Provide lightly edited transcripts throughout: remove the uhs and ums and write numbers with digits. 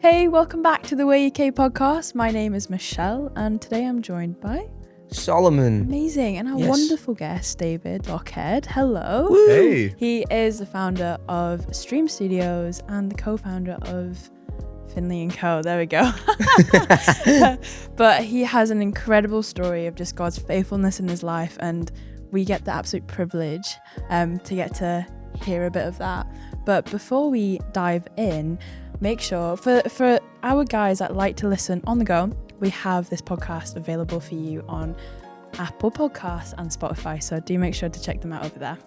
Hey, welcome back to the Way UK podcast. My name is Michelle, and today I'm joined by Solomon. Amazing, and our wonderful guest, David Lochhead. Hello. Woo. Hey. He is the founder of Stream Studios and the co-founder of Finlay Co. There we go. But he has an incredible story of just God's faithfulness in his life, and we get the absolute privilege to get to hear a bit of that. But before we dive in, make sure for our guys that like to listen on the go, we have this podcast available for you on Apple Podcasts and Spotify. So do make sure to check them out over there.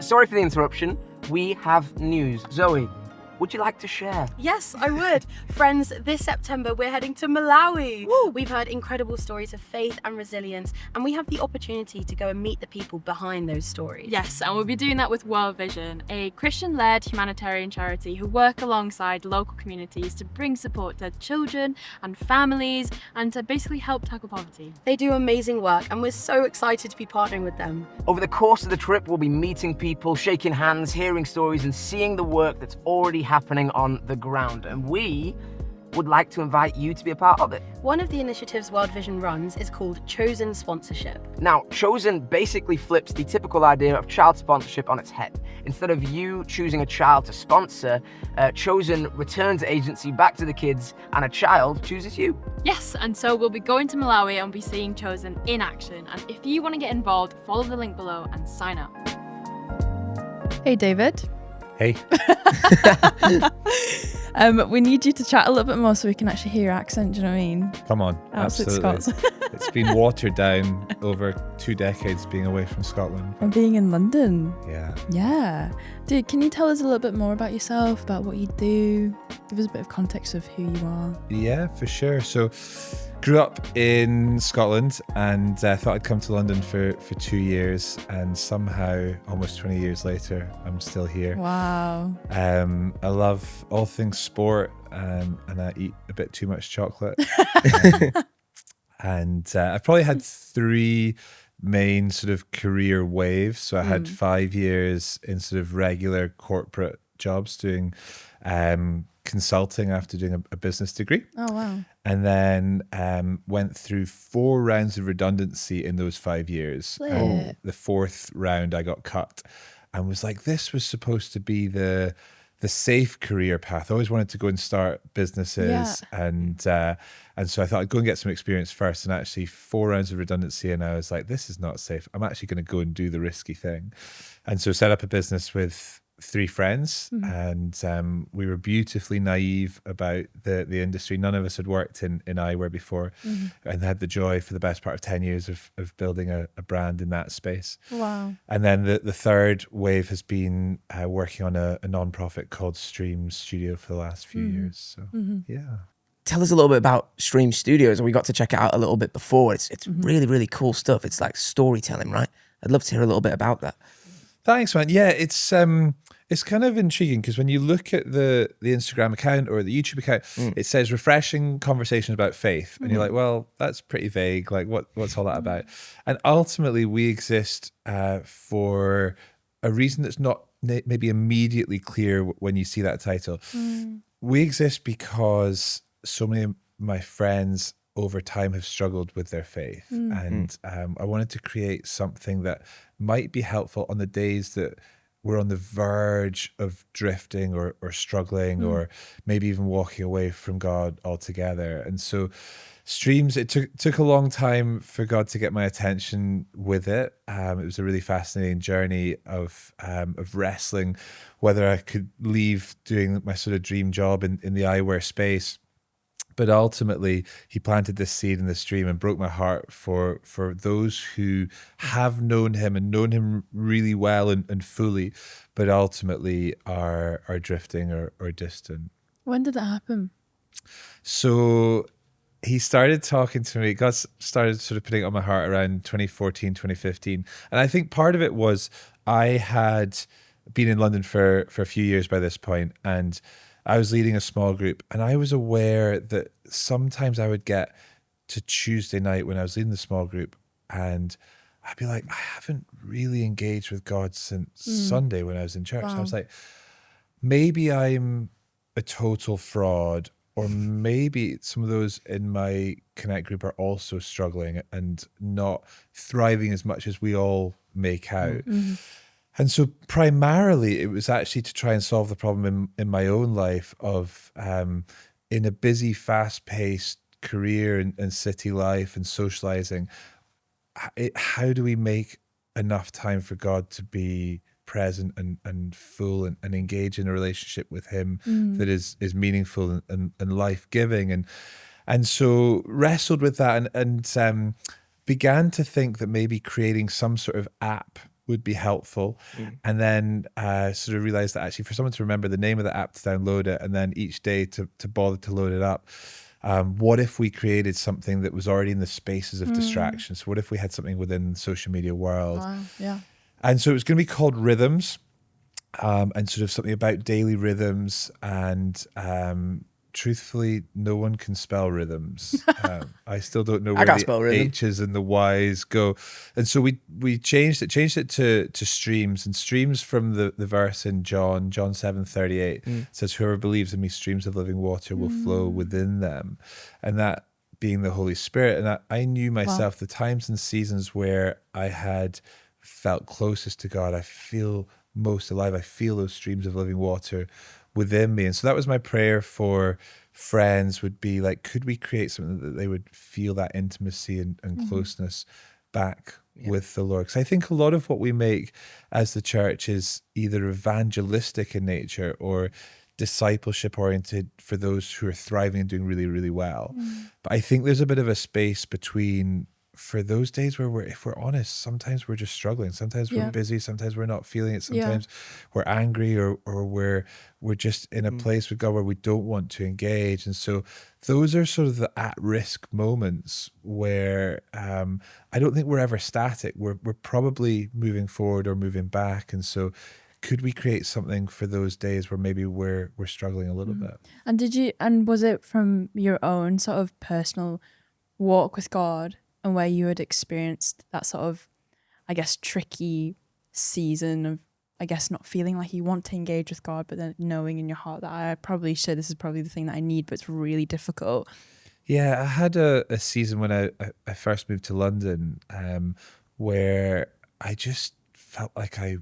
Sorry for the interruption. We have news. Zoe, would you like to share? Yes, I would. Friends, this September we're heading to Malawi. Woo! We've heard incredible stories of faith and resilience, and we have the opportunity to go and meet the people behind those stories. Yes, and we'll be doing that with World Vision, a Christian-led humanitarian charity who work alongside local communities to bring support to children and families and to basically help tackle poverty. They do amazing work, and we're so excited to be partnering with them. Over the course of the trip, we'll be meeting people, shaking hands, hearing stories, and seeing the work that's already happening on the ground. And we would like to invite you to be a part of it. One of the initiatives World Vision runs is called Chosen Sponsorship. Now, Chosen basically flips the typical idea of child sponsorship on its head. Instead of you choosing a child to sponsor, Chosen returns agency back to the kids, and a child chooses you. Yes, and so we'll be going to Malawi and be seeing Chosen in action. And if you want to get involved, follow the link below and sign up. Hey, David. Hey. We need you to chat a little bit more so we can actually hear your accent. Do you know what I mean? Come on. Absolute Absolutely. Scots. It's been watered down over 2 decades being away from Scotland. And being in London. Yeah. Yeah. Dude, can you tell us a little bit more about yourself, about what you do? Give us a bit of context of who you are. Yeah, for sure. So grew up in Scotland and thought I'd come to London for 2 years, and somehow almost 20 years later I'm still here. Wow. I love all things sport, and I eat a bit too much chocolate. And I've probably had 3 main sort of career waves. So I had 5 years in sort of regular corporate jobs doing consulting after doing a business degree. Oh, wow. And then went through 4 rounds of redundancy in those 5 years. And the 4th round I got cut and was like, this was supposed to be the safe career path. I always wanted to go and start businesses. Yeah. And so I thought I'd go and get some experience first, and actually 4 rounds of redundancy, and I was like, this is not safe. I'm actually going to go and do the risky thing. And so set up a business with 3 friends, and we were beautifully naive about the industry. None of us had worked in eyewear before, and had the joy for the best part of 10 years of building a brand in that space. Wow. And then the 3rd wave has been working on a non-profit called Stream Studio for the last few years. So yeah. Tell us a little bit about Stream Studios. We got to check it out a little bit before. It's really, really cool stuff. It's like storytelling, right? I'd love to hear a little bit about that. Thanks, man. Yeah, it's kind of intriguing because when you look at the Instagram account or the YouTube account, it says refreshing conversations about faith. And you're like, well, that's pretty vague. Like what's all that about? And ultimately we exist for a reason that's not maybe immediately clear when you see that title. We exist because so many of my friends over time have struggled with their faith. And I wanted to create something that might be helpful on the days that we're on the verge of drifting or struggling or maybe even walking away from God altogether. And so Streams, it took a long time for God to get my attention with it. It was a really fascinating journey of wrestling whether I could leave doing my sort of dream job in the eyewear space. But ultimately, he planted this seed in the stream and broke my heart for those who have known him and known him really well and fully, but ultimately are drifting or distant. When did that happen? So he started talking to me. God started sort of putting it on my heart around 2014, 2015. And I think part of it was I had been in London for a few years by this point, and I was leading a small group, and I was aware that sometimes I would get to Tuesday night when I was leading the small group, and I'd be like, I haven't really engaged with God since Sunday when I was in church. Wow. And I was like, maybe I'm a total fraud, or maybe some of those in my Connect group are also struggling and not thriving as much as we all make out. And so primarily it was actually to try and solve the problem in my own life of in a busy, fast-paced career and city life and socializing, how do we make enough time for God to be present and full and engage in a relationship with him that is meaningful and life-giving? And so wrestled with that and began to think that maybe creating some sort of app would be helpful. And then sort of realized that actually for someone to remember the name of the app to download it and then each day to bother to load it up, what if we created something that was already in the spaces of distraction? So what if we had something within the social media world? Wow. Yeah. And so it was going to be called Rhythms, and sort of something about daily rhythms. And truthfully, no one can spell rhythms. I still don't know where can't the spell rhythm. H's and the Y's go. And so we changed it to streams, and streams from the verse in John 7:38 says, "Whoever believes in me, streams of living water will flow within them," and that being the Holy Spirit. And I knew myself the times and seasons where I had felt closest to God. I feel most alive. I feel those streams of living water within me. And so that was my prayer for friends, would be like, could we create something that they would feel that intimacy and closeness back with the Lord? Because I think a lot of what we make as the church is either evangelistic in nature or discipleship oriented for those who are thriving and doing really, really well. But I think there's a bit of a space between, for those days where if we're honest, sometimes we're just struggling. Sometimes we're busy. Sometimes we're not feeling it. Sometimes we're angry or we're just in a place with God where we don't want to engage. And so those are sort of the at-risk moments where I don't think we're ever static. We're probably moving forward or moving back. And so could we create something for those days where maybe we're struggling a little bit? And was it from your own sort of personal walk with God, and where you had experienced that sort of, I guess, tricky season of, I guess, not feeling like you want to engage with God, but then knowing in your heart that I probably should, this is probably the thing that I need, but it's really difficult? Yeah, I had a season when I first moved to London where I just felt like I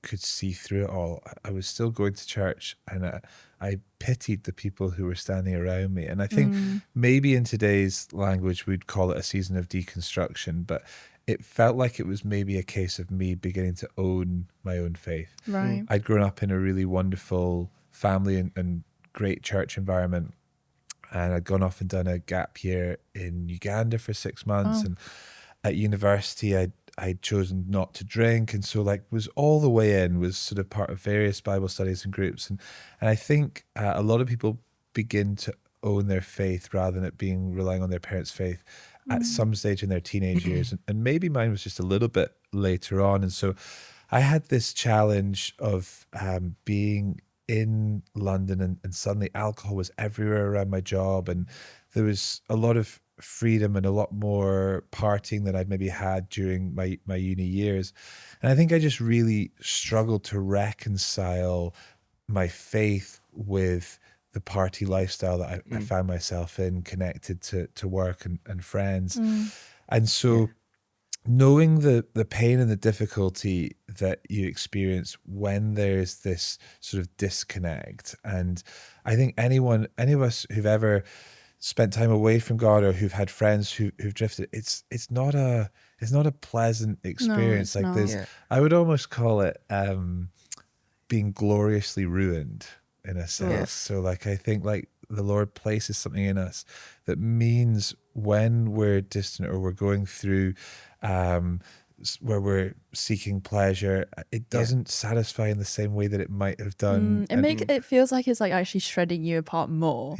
could see through it all. I was still going to church, and I pitied the people who were standing around me. And I think maybe in today's language we'd call it a season of deconstruction, but it felt like it was maybe a case of me beginning to own my own faith. Right. I'd grown up in a really wonderful family and great church environment, and I'd gone off and done a gap year in Uganda for 6 months. And at university I'd chosen not to drink, and so was all the way in, was sort of part of various Bible studies and groups, and I think a lot of people begin to own their faith rather than it being relying on their parents' faith at some stage in their teenage years, and maybe mine was just a little bit later on. And so I had this challenge of being in London, and suddenly alcohol was everywhere around my job, and there was a lot of freedom and a lot more partying than I'd maybe had during my uni years. And I think I just really struggled to reconcile my faith with the party lifestyle that I found myself in, connected to work and friends. And so knowing the pain and the difficulty that you experience when there's this sort of disconnect, and I think any of us who've ever spent time away from God or who've had friends who've drifted, it's not a pleasant experience. No, it's not. I would almost call it being gloriously ruined in a sense. Yes. So I think the Lord places something in us that means when we're distant or we're going through where we're seeking pleasure, it doesn't satisfy in the same way that it might have done. It feels like it's actually shredding you apart more.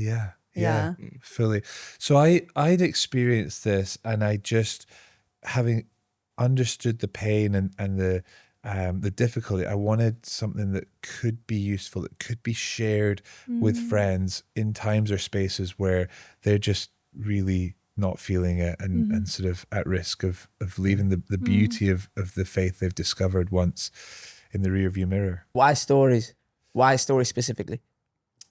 Yeah, fully. So I'd experienced this, and I just, having understood the pain and the difficulty, I wanted something that could be useful, that could be shared with friends in times or spaces where they're just really not feeling it and sort of at risk of leaving the beauty of the faith they've discovered once in the rearview mirror. Why stories? Why story specifically?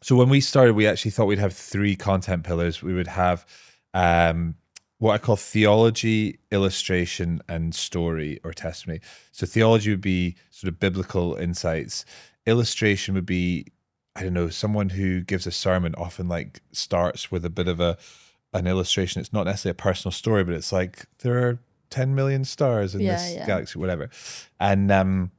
So when we started, we actually thought we'd have 3 content pillars. We would have what I call theology, illustration, and story or testimony. So theology would be sort of biblical insights. Illustration would be, I don't know, someone who gives a sermon often like starts with a bit of an illustration. It's not necessarily a personal story, but it's like there are 10 million stars in this galaxy, whatever. And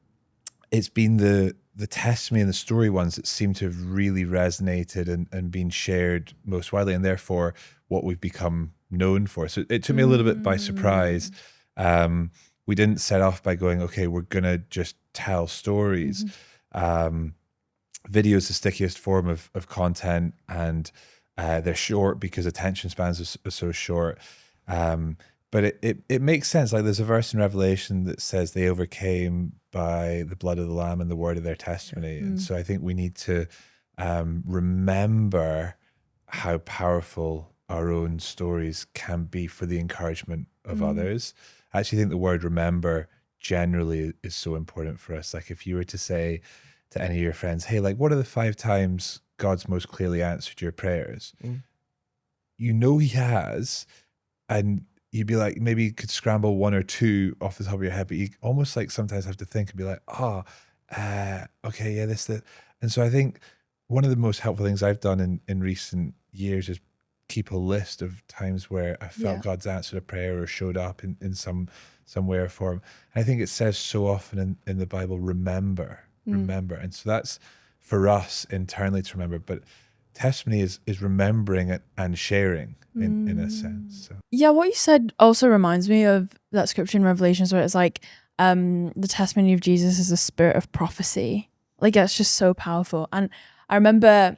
it's been the testimony and the story ones that seem to have really resonated and been shared most widely, and therefore what we've become known for. So it took me a little bit by surprise. We didn't set off by going, okay, we're going to just tell stories. Video is the stickiest form of content, and they're short because attention spans are so short. But it makes sense. Like there's a verse in Revelation that says they overcame by the blood of the Lamb and the word of their testimony. And so I think we need to remember how powerful our own stories can be for the encouragement of others. I actually think the word remember generally is so important for us. Like if you were to say to any of your friends, hey, like what are the 5 times God's most clearly answered your prayers? You know he has, and you'd be like, maybe you could scramble 1 or 2 off the top of your head, but you almost like sometimes have to think and be like, okay, yeah, this, that. And so I think one of the most helpful things I've done in recent years is keep a list of times where I felt God's answered a prayer or showed up in some way or form. And I think it says so often in the Bible, remember. And so that's for us internally to remember, but testimony is remembering it and sharing in a sense. So. Yeah, what you said also reminds me of that scripture in Revelations where it's like the testimony of Jesus is a spirit of prophecy. Like that's just so powerful. And I remember,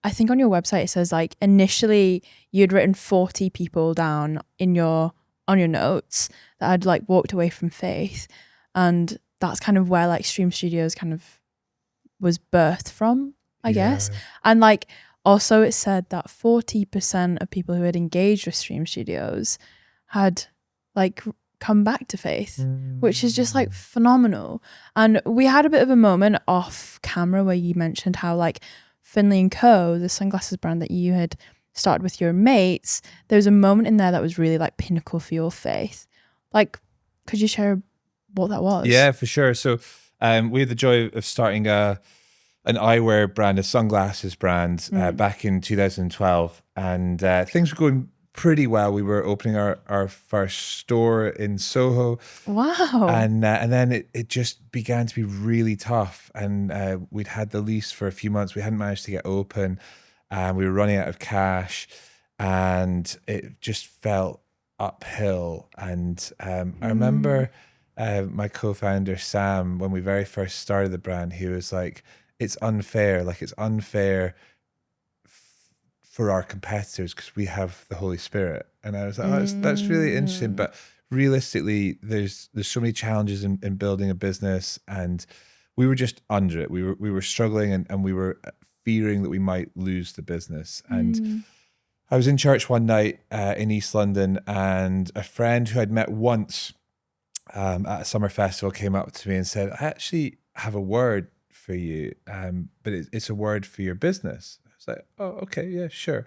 I think on your website it says like initially you'd written 40 people down on your notes that had like walked away from faith, and that's kind of where like Stream Studios kind of was birthed from, I guess. And like also it said that 40% of people who had engaged with Stream Studios had like come back to faith, which is just like phenomenal. And we had a bit of a moment off camera where you mentioned how like Finlay Co, the sunglasses brand that you had started with your mates, there was a moment in there that was really like pinnacle for your faith. Like, could you share what that was? Yeah, for sure. So we had the joy of starting an eyewear brand, a sunglasses brand back in 2012, and things were going pretty well. We were opening our first store in Soho. Wow. And then it just began to be really tough, and we'd had the lease for a few months. We hadn't managed to get open, and we were running out of cash, and it just felt uphill. And I remember my co-founder Sam, when we very first started the brand, he was like, it's unfair. Like it's unfair for our competitors because we have the Holy Spirit. And I was like, oh, that's really interesting. But realistically, there's so many challenges in building a business, and we were just under it. We were struggling, and we were fearing that we might lose the business. And I was in church one night in East London, and a friend who I'd met once at a summer festival came up to me and said, I actually have a word for you, but it's a word for your business. I was like, oh, okay, yeah, sure.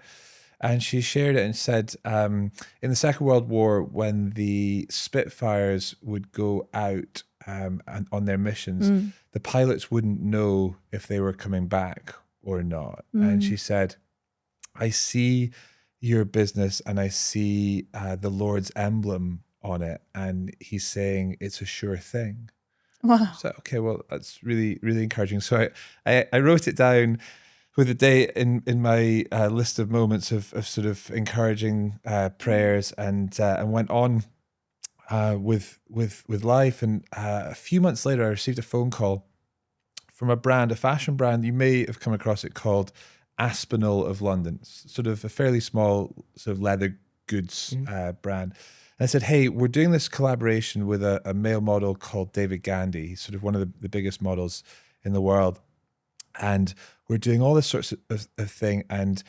And she shared it and said, in the Second World War, when the Spitfires would go out and on their missions, the pilots wouldn't know if they were coming back or not. And she said, I see your business and I see the Lord's emblem on it, and he's saying it's a sure thing. Wow. So, okay, well, that's really, really encouraging. So I wrote it down with a date in my list of moments of sort of encouraging prayers, and went on with life. And a few months later, I received a phone call from a fashion brand. You may have come across it, called Aspinall of London. It's sort of a fairly small sort of leather goods brand. And I said, hey, we're doing this collaboration with a male model called David Gandy. He's sort of one of the biggest models in the world. And we're doing all this sorts of thing. And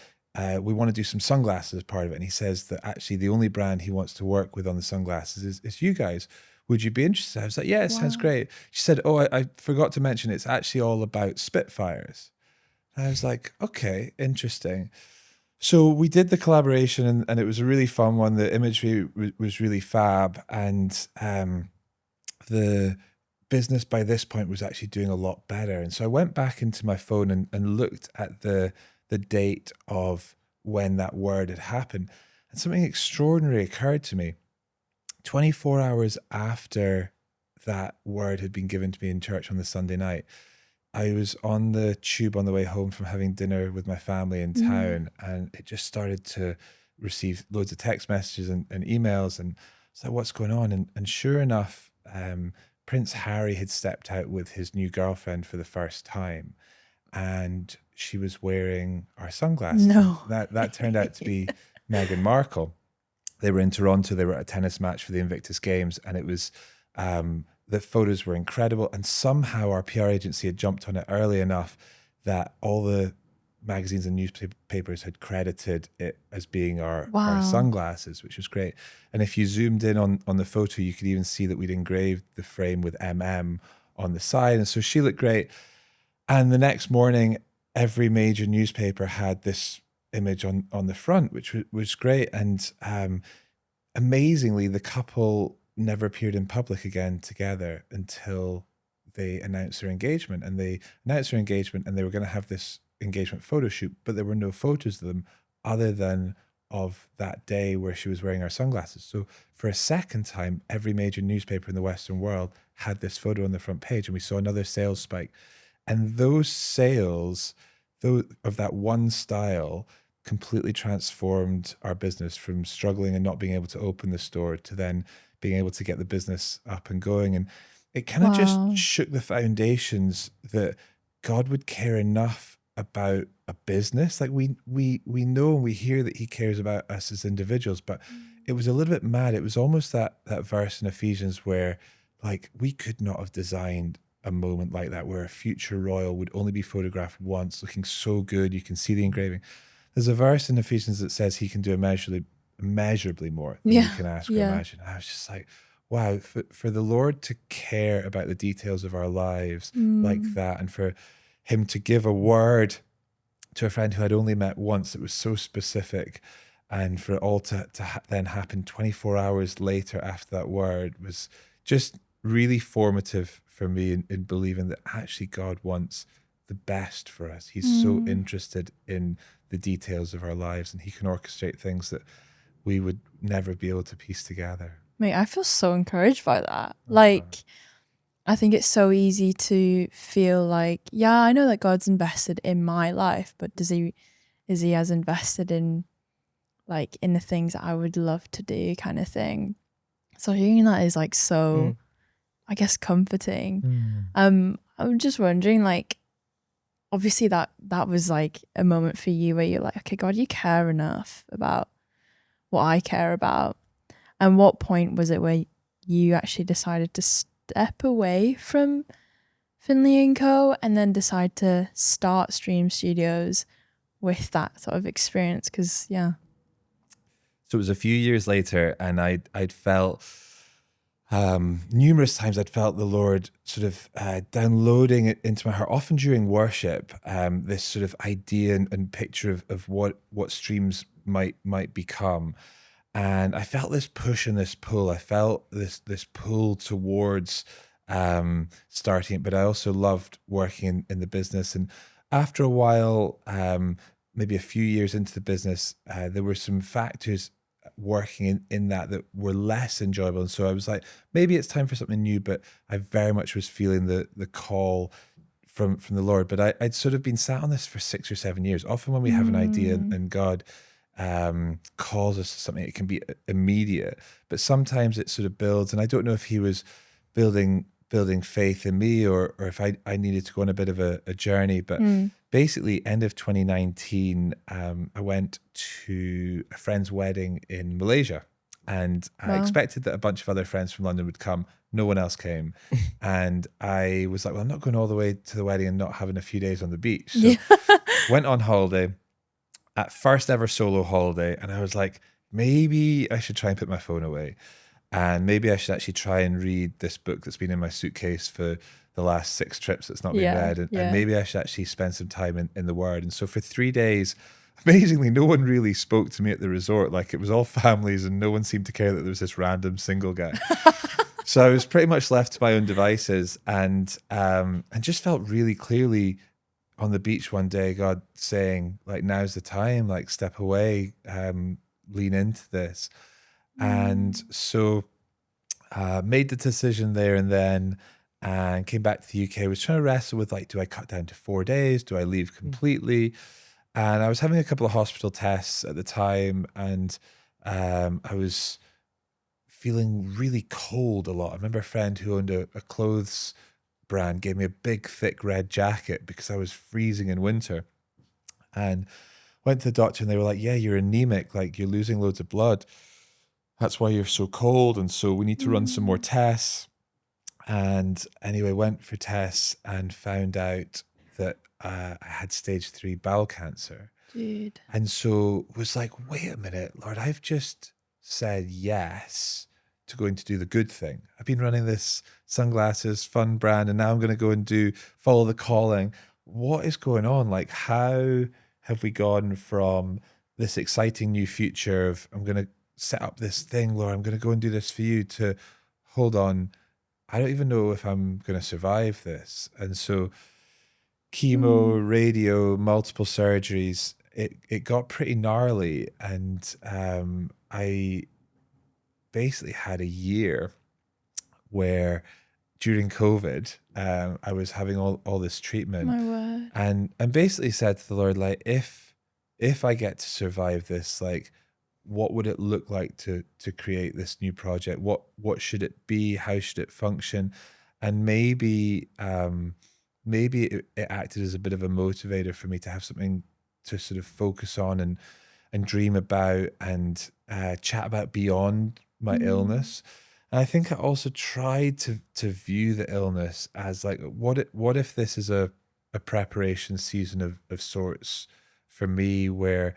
we want to do some sunglasses as part of it. And he says that actually the only brand he wants to work with on the sunglasses is you guys. would you be interested? I was like, yeah, it sounds great. She said, oh, I forgot to mention it's actually all about Spitfires. And I was like, okay, interesting. So we did the collaboration and it was a really fun one. The imagery was really fab. And the business by this point was actually doing a lot better. And so I went back into my phone and looked at the date of when that word had happened. And something extraordinary occurred to me. 24 hours after that word had been given to me in church on the Sunday night, I was on the tube on the way home from having dinner with my family in town, and it just started to receive loads of text messages and emails, and so what's going on? And sure enough, Prince Harry had stepped out with his new girlfriend for the first time, and she was wearing our sunglasses. No. That turned out to be Meghan Markle. They were in Toronto. They were at a tennis match for the Invictus Games, and it was the photos were incredible. And somehow our PR agency had jumped on it early enough that all the magazines and newspapers had credited it as being our sunglasses, which was great. And if you zoomed in on the photo, you could even see that we'd engraved the frame with MM on the side. And so she looked great. And the next morning, every major newspaper had this image on the front, which was great. And amazingly, the couple never appeared in public again together until they announced their engagement. And they announced their engagement and they were going to have this engagement photo shoot, but there were no photos of them other than of that day where she was wearing our sunglasses. So for a second time, every major newspaper in the Western world had this photo on the front page, and we saw another sales spike. And those sales of that one style completely transformed our business from struggling and not being able to open the store to then being able to get the business up and going. And it kind of just shook the foundations that God would care enough about a business. Like we know and we hear that he cares about us as individuals, but it was a little bit mad. It was almost that verse in Ephesians where like we could not have designed a moment like that where a future royal would only be photographed once, looking so good. You can see the engraving. There's a verse in Ephesians that says he can do immeasurably more than you can ask or imagine. I was just like, wow, for the Lord to care about the details of our lives like that, and for him to give a word to a friend who I'd only met once that was so specific, and for it all to then happen 24 hours later after that word was just really formative for me in believing that actually God wants the best for us. He's so interested in the details of our lives, and he can orchestrate things that we would never be able to piece together. Mate, I feel so encouraged by that. Like, I think it's so easy to feel like, yeah, I know that God's invested in my life, but is he as invested in like in the things that I would love to do kind of thing? So hearing that is like so, I guess, comforting. I'm just wondering, like, obviously that was like a moment for you where you're like, okay, God, you care enough about what I care about. And what point was it where you actually decided to step away from Finlay Co and then decide to start Stream Studios with that sort of experience? Because so it was a few years later, and I'd felt numerous times I'd felt the Lord sort of downloading it into my heart, often during worship, this sort of idea and picture of what streams might become. And I felt this push and this pull. I felt this pull towards starting it, but I also loved working in the business. And after a while, maybe a few years into the business, there were some factors working in that were less enjoyable. And so I was like, maybe it's time for something new, but I very much was feeling the call from the Lord. But I'd sort of been sat on this for 6 or 7 years. Often when we have an idea and God calls us to something, it can be immediate, but sometimes it sort of builds. And I don't know if he was building faith in me or if I needed to go on a bit of a journey. But basically, end of 2019, I went to a friend's wedding in Malaysia, and I expected that a bunch of other friends from London would come. No one else came. And I was like, well, I'm not going all the way to the wedding and not having a few days on the beach. So went on holiday, at first ever solo holiday, and I was like, maybe I should try and put my phone away. And maybe I should actually try and read this book that's been in my suitcase for the last 6 trips that's not been Yeah, read. And yeah. maybe I should actually spend some time in the Word. And so for 3 days, amazingly, no one really spoke to me at the resort. Like, it was all families and no one seemed to care that there was this random single guy. So I was pretty much left to my own devices, and just felt really clearly on the beach one day, God saying, like, now's the time, like, step away, lean into this. And so made the decision there and then, and came back to the UK. I was trying to wrestle with, like, do I cut down to 4 days? Do I leave completely? And I was having a couple of hospital tests at the time, and I was feeling really cold a lot. I remember a friend who owned a clothes brand gave me a big, thick red jacket because I was freezing in winter. And went to the doctor and they were like, yeah, you're anemic, like you're losing loads of blood. That's why you're so cold. And so we need to run some more tests. And anyway, went for tests and found out that I had stage 3 bowel cancer. Dude. And so was like, wait a minute, Lord, I've just said yes to going to do the good thing. I've been running this sunglasses fun brand, and now I'm going to go and follow the calling. What is going on? Like, how have we gone from this exciting new future of I'm going to set up this thing, Lord, I'm going to go and do this for you, to hold on, I don't even know if I'm going to survive this. And so chemo, radio, multiple surgeries, it got pretty gnarly. And I basically had a year where during COVID, I was having all this treatment. My word. And basically said to the Lord, like, if I get to survive this, like, what would it look like to create this new project? What should it be? How should it function? And maybe it acted as a bit of a motivator for me to have something to sort of focus on and dream about and chat about beyond my illness. And I think I also tried to view the illness as like, what if this is a preparation season of sorts for me, where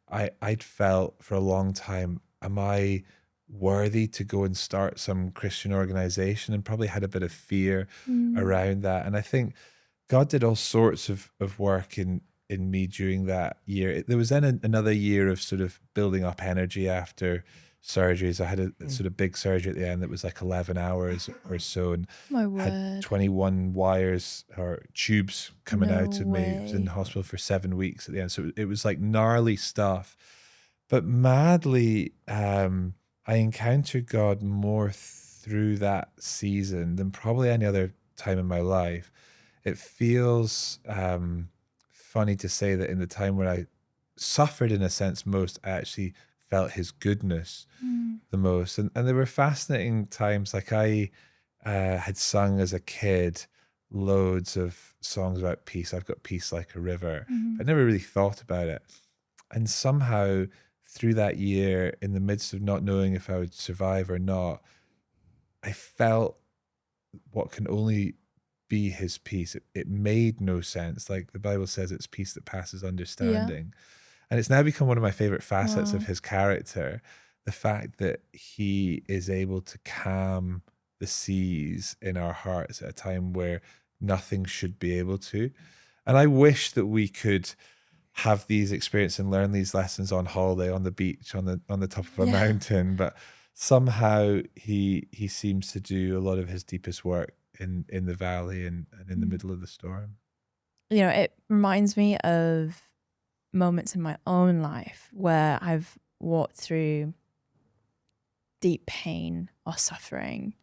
I'd felt for a long time, am I worthy to go and start some Christian organization, and probably had a bit of fear around that. And I think God did all sorts of work in me during that year. There was then another year of sort of building up energy after surgeries. I had a sort of big surgery at the end that was like 11 hours or so, and My word. had 21 wires or tubes coming No out of me. I was in way. the hospital for 7 weeks at the end. So it was like gnarly stuff. But madly, I encountered God more through that season than probably any other time in my life. It feels funny to say that in the time when I suffered, in a sense, most, I actually felt his goodness the most. And there were fascinating times. Like, I had sung as a kid loads of songs about peace. I've got peace like a river. I never really thought about it. And somehow through that year, in the midst of not knowing if I would survive or not, I felt what can only be his peace. It made no sense. Like the Bible says, it's peace that passes understanding. And it's now become one of my favorite facets of his character. The fact that he is able to calm the seas in our hearts at a time where nothing should be able to. And I wish that we could have these experiences and learn these lessons on holiday, on the beach, on the top of a mountain. But somehow he seems to do a lot of his deepest work in the valley and in the middle of the storm. You know, it reminds me of moments in my own life where I've walked through deep pain or suffering,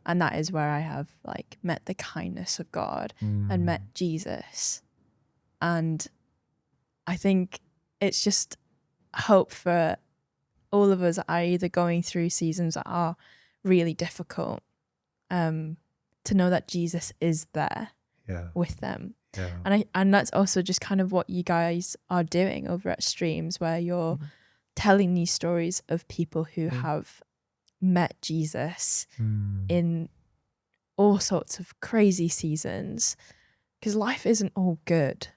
and that is where I have like met the kindness of God and met Jesus. And I think it's just hope for all of us that are either going through seasons that are really difficult, to know that Jesus is there with them. And that's also just kind of what you guys are doing over at Streams, where you're telling these stories of people who have met Jesus in all sorts of crazy seasons, because life isn't all good.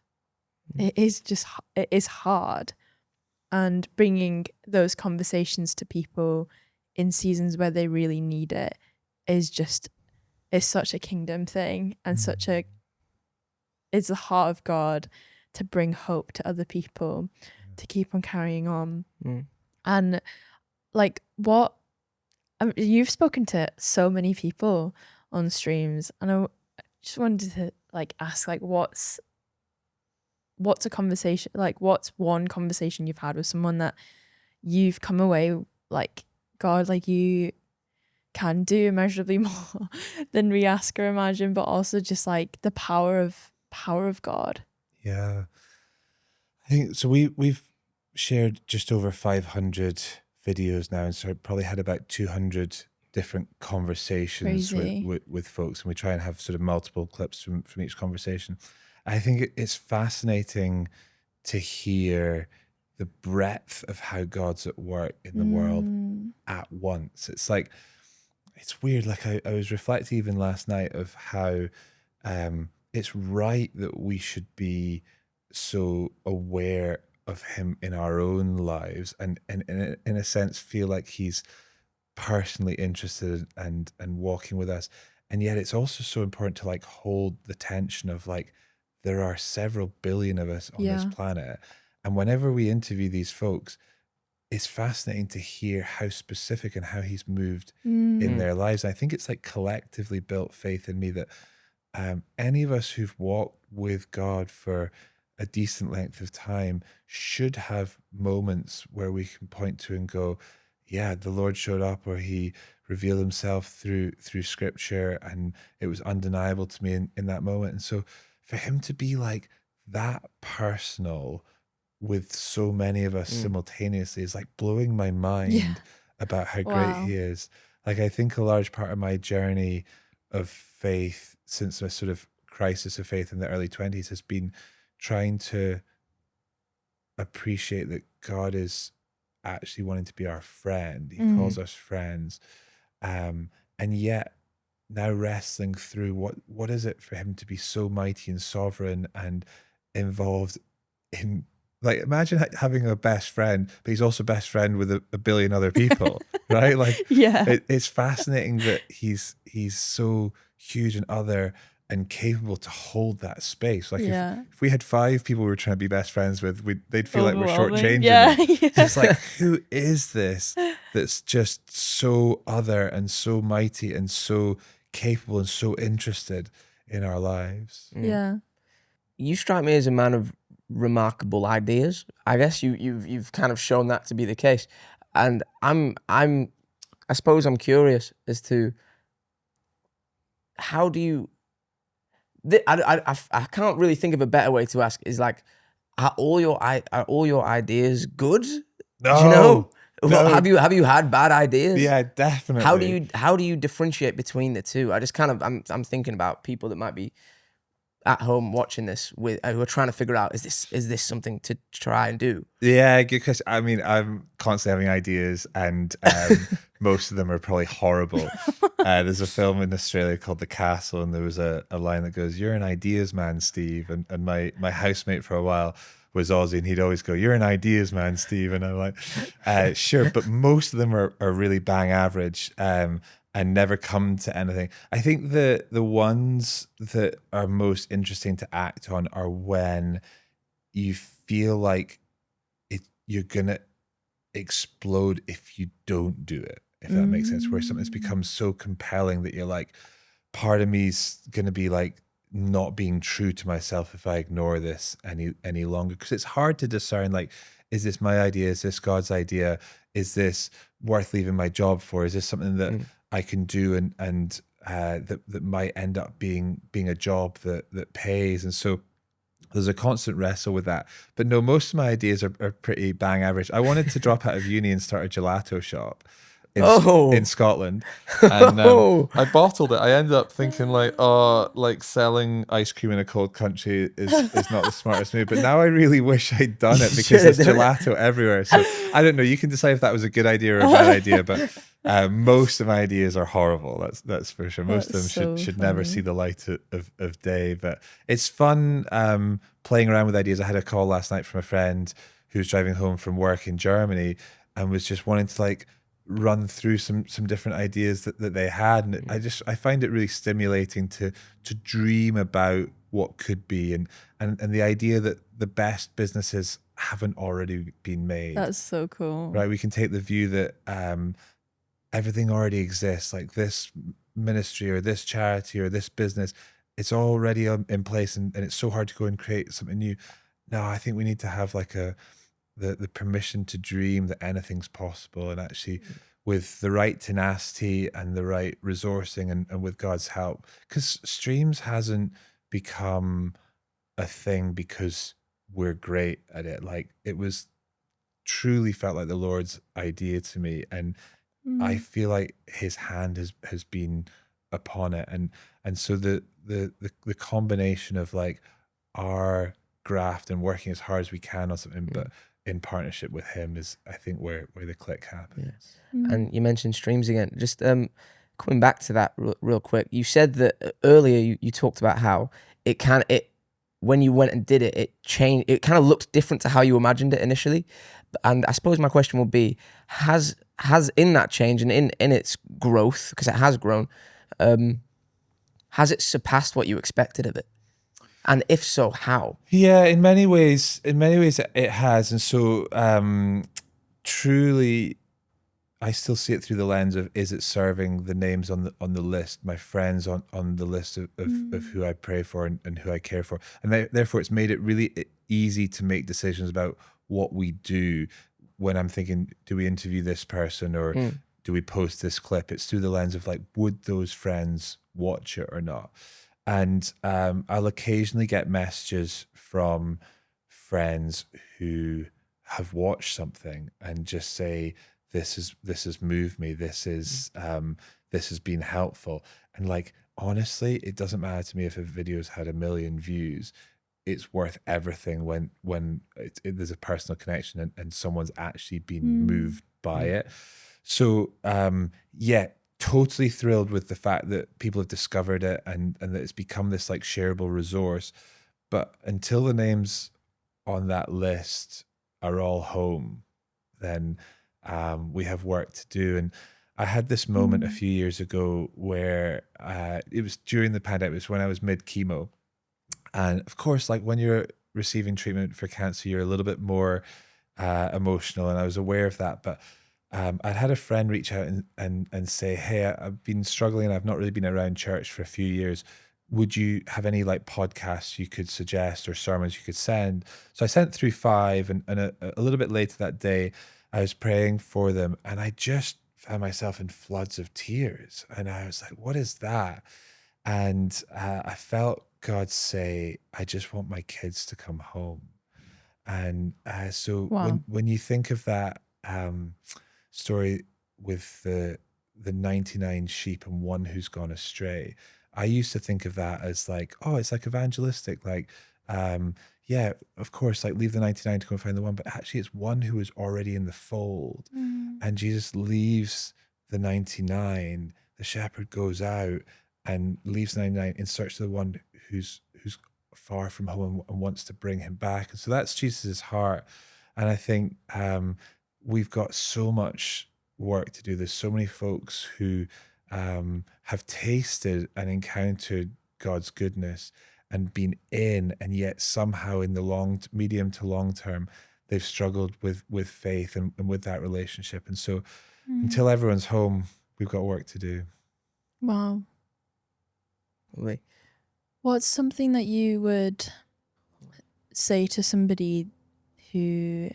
It is hard, and bringing those conversations to people in seasons where they really need it is such a kingdom thing, and it's the heart of God to bring hope to other people, to keep on carrying on. And like you've spoken to so many people on streams, and I just wanted to like ask, like, what's a conversation, like what's one conversation you've had with someone that you've come away like, God, like you can do immeasurably more than we ask or imagine, but also just like the power of God. Yeah, I think so. We've shared just over 500 videos now, and so probably had about 200 different conversations with folks, and we try and have sort of multiple clips from each conversation. I think it's fascinating to hear the breadth of how God's at work in the world at once. It's like, it's weird. Like I was reflecting even last night of how it's right that we should be so aware of him in our own lives, and in a sense feel like he's personally interested and walking with us. And yet it's also so important to like hold the tension of like, there are several billion of us on this planet. And whenever we interview these folks, it's fascinating to hear how specific and how he's moved in their lives. I think it's like collectively built faith in me that any of us who've walked with God for a decent length of time should have moments where we can point to and go, yeah, the Lord showed up, or he revealed himself through scripture, and it was undeniable to me in that moment. And so for him to be like that personal with so many of us simultaneously is like blowing my mind about how great he is. Like, I think a large part of my journey of faith since my sort of crisis of faith in the early 20s has been trying to appreciate that God is actually wanting to be our friend. He calls us friends. And yet now wrestling through what is it for him to be so mighty and sovereign and involved in, like, imagine having a best friend, but he's also best friend with a billion other people, right? Like, it's fascinating that he's so huge and other and capable to hold that space. Like if we had 5 people we were trying to be best friends with, they'd feel like we're shortchanging them. It's like, who is this that's just so other and so mighty and so capable and so interested in our lives? You strike me as a man of remarkable ideas. I guess you've kind of shown that to be the case, and I suppose I'm curious as to how do you. I can't really think of a better way to ask. Is like, are all your ideas good? No. Do you know? No. Have you had bad ideas? Yeah, definitely. How do you differentiate between the two? I just kind of I'm thinking about people that might be at home watching this with who are trying to figure out, is this something to try and do? Yeah, good question. I mean, I'm constantly having ideas, and most of them are probably horrible. There's a film in Australia called The Castle, and there was a line that goes, "You're an ideas man, Steve." And my housemate for a while was Aussie, and he'd always go, "You're an ideas man, Steve." And I'm like, sure, but most of them are really bang average. And never come to anything. I think the ones that are most interesting to act on are when you feel like you're gonna explode if you don't do it, if that makes sense, where something's become so compelling that you're like, part of me's gonna be like not being true to myself if I ignore this any longer, because it's hard to discern, like, is this my idea, is this God's idea, is this worth leaving my job for, is this something that I can do and that might end up being a job that pays. And so there's a constant wrestle with that. But no, most of my ideas are pretty bang average. I wanted to drop out of uni and start a gelato shop in Scotland, and I bottled it. I ended up thinking like selling ice cream in a cold country is not the smartest move, but now I really wish I'd done it because there's gelato everywhere. So I don't know, you can decide if that was a good idea or a bad idea, but most of my ideas are horrible, that's for sure. Most of them should never see the light of day, but it's fun playing around with ideas. I had a call last night from a friend who's driving home from work in Germany and was just wanting to like run through some different ideas that they had, and I find it really stimulating to dream about what could be, and the idea that the best businesses haven't already been made. That's so cool. Right, we can take the view that everything already exists, like this ministry or this charity or this business, it's already in place, and it's so hard to go and create something new. No, I think we need to have like the permission to dream that anything's possible, and actually with the right tenacity and the right resourcing and with God's help, because streams hasn't become a thing because we're great at it. Like, it was truly felt like the Lord's idea to me, and I feel like his hand has been upon it, and so the combination of like our graft and working as hard as we can on something, but in partnership with him, is I think where the click happens. And you mentioned streams again. Just coming back to that real quick, you said that earlier you talked about how it when you went and did it, it changed. It kind of looked different to how you imagined it initially. And I suppose my question will be, has in that change and in its growth, because it has grown, has it surpassed what you expected of it? And if so, how? Yeah, in many ways it has. And so truly, I still see it through the lens of, is it serving the names on the list, my friends on the list of who I pray for and who I care for. And therefore it's made it really easy to make decisions about what we do. When I'm thinking, do we interview this person or do we post this clip? It's through the lens of like, would those friends watch it or not? And I'll occasionally get messages from friends who have watched something and just say, this has moved me. This has been helpful. And like, honestly, it doesn't matter to me if a video's had 1 million views. It's worth everything when there's a personal connection and someone's actually been moved by it. So yeah, totally thrilled with the fact that people have discovered it and that it's become this like shareable resource. But until the names on that list are all home, then we have work to do. And I had this moment a few years ago where it was during the pandemic. It was when I was mid chemo. And of course, like when you're receiving treatment for cancer, you're a little bit more emotional. And I was aware of that. But I'd had a friend reach out and say, hey, I've been struggling and I've not really been around church for a few years. Would you have any like podcasts you could suggest or sermons you could send? So I sent through 5, and a little bit later that day, I was praying for them, and I just found myself in floods of tears. And I was like, what is that? And I felt God say, I just want my kids to come home. And so Wow. when you think of that story with the 99 sheep and one who's gone astray, I used to think of that as like, oh, it's like evangelistic, like, yeah, of course, like leave the 99 to go and find the one, but actually it's one who is already in the fold. And Jesus leaves the 99, the shepherd goes out and leaves 99 in search of the one who's far from home and wants to bring him back. And so that's Jesus's heart. And I think we've got so much work to do. There's so many folks who have tasted and encountered God's goodness and been in, and yet somehow in the medium to long term, they've struggled with faith and with that relationship. And so until everyone's home, we've got work to do. Wow. Lovely. What's something that you would say to somebody who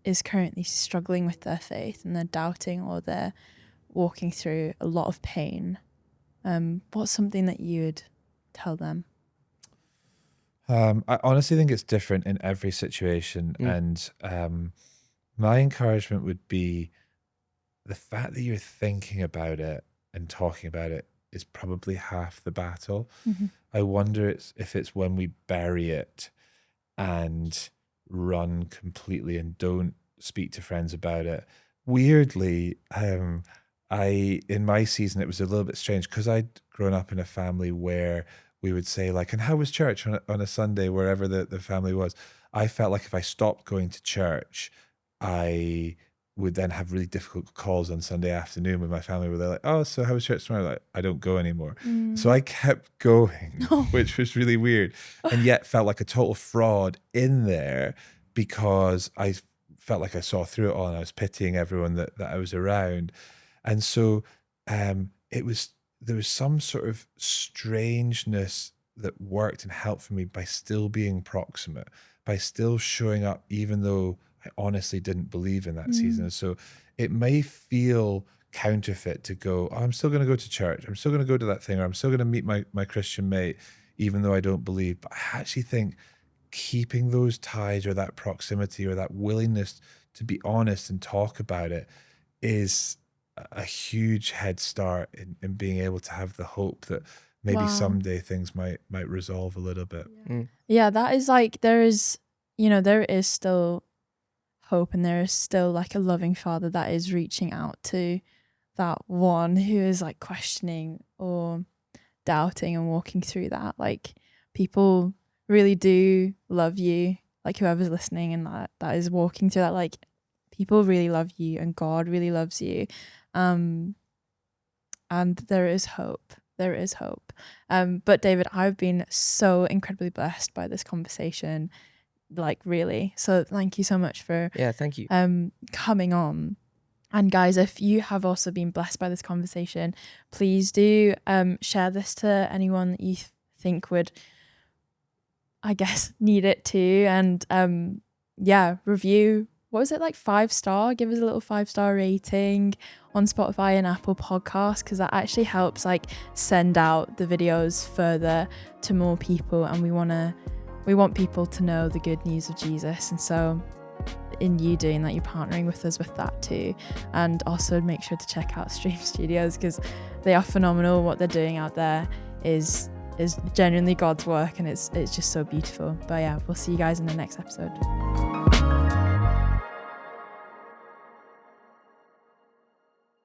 is currently struggling with their faith and they're doubting or they're walking through a lot of pain? What's something that you would tell them? I honestly think it's different in every situation. And my encouragement would be the fact that you're thinking about it and talking about it is probably half the battle. I wonder if it's when we bury it and run completely and don't speak to friends about it. Weirdly, in my season, it was a little bit strange because I'd grown up in a family where we would say like, and how was church on a Sunday, wherever the family was. I felt like if I stopped going to church, I would then have really difficult calls on Sunday afternoon with my family where they're like, oh, so how was church tomorrow? Like, I don't go anymore. So I kept going, which was really weird, and yet felt like a total fraud in there because I felt like I saw through it all and I was pitying everyone that I was around. And so there was some sort of strangeness that worked and helped for me by still being proximate, by still showing up, even though I honestly didn't believe in that season. So it may feel counterfeit to go, oh, I'm still going to go to church. I'm still going to go to that thing, or I'm still going to meet my Christian mate, even though I don't believe. But I actually think keeping those ties or that proximity or that willingness to be honest and talk about it is a huge head start in being able to have the hope that maybe someday things might resolve a little bit. Yeah, that is like, there is still hope, and there is still like a loving Father that is reaching out to that one who is like questioning or doubting and walking through that. Like, people really do love you, like whoever's listening and that is walking through that, like people really love you and God really loves you. And there is hope. But David, I've been so incredibly blessed by this conversation, like really. So thank you so much for thank you. Coming on. And guys, if you have also been blessed by this conversation, please do share this to anyone that you think would, I guess, need it too. And review. What was it, like 5-star? Give us a little 5-star rating on Spotify and Apple Podcasts, because that actually helps like send out the videos further to more people, and we want people to know the good news of Jesus. And so in you doing that, you're partnering with us with that too. And also make sure to check out Stream Studios, because they are phenomenal. What they're doing out there is genuinely God's work, and it's just so beautiful. But yeah, we'll see you guys in the next episode.